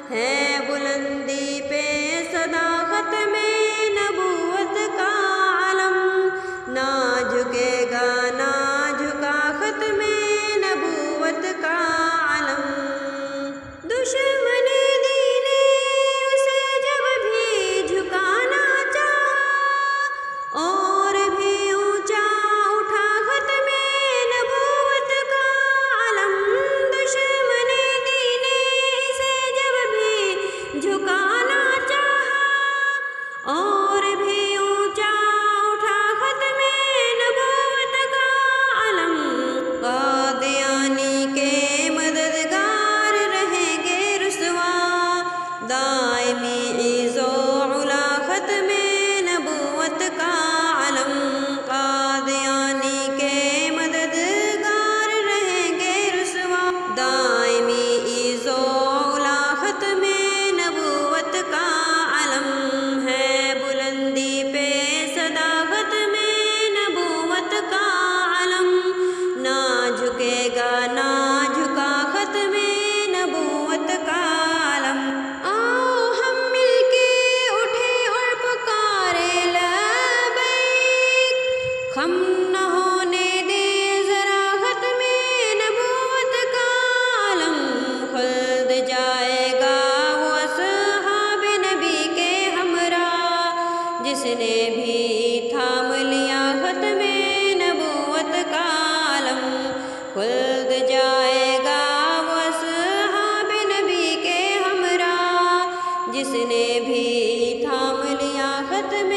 ہے بلندی پہ صداقت میں نبوت کا علم، نہ جھکے گا نہ جھکا ختم نبوت کا علم۔ دشمن دین اسے جب بھی جھکانا چاہا، اور بھی اونچا اٹھا ختم نبوت کا علم۔ دشمن دین اسے جب بھی جھکانا چاہا، اور بھی اونچا اٹھا ختم نبوت کا علم۔ قادیانی کے مددگار رہیں گے رسوا، دائمی عز و علا ختم نبوت کا علم۔ قادیانی کے مددگار رہیں گے رسوا، دائمی عز و علا ختم نبوت کا علم۔ ہے بلندی پہ صداقت میں نبوت کا علم، نہ جھکے گا نہ جھکا ختم نبوت کا علم۔ آؤ ہم مل کے اٹھیں اور پکاریں لبیک، خم نہ ہونے دیں ذرا ختم نبوت کا علم۔ خلد جائے گا وہ اصحاب نبی کے ہمراہ، جس نے بھی تھام لیا ختم نبوت کا علم۔ خلد جائے گا وہ اصحاب نبی کے ہمراہ، جس نے بھی تھام لیا ختم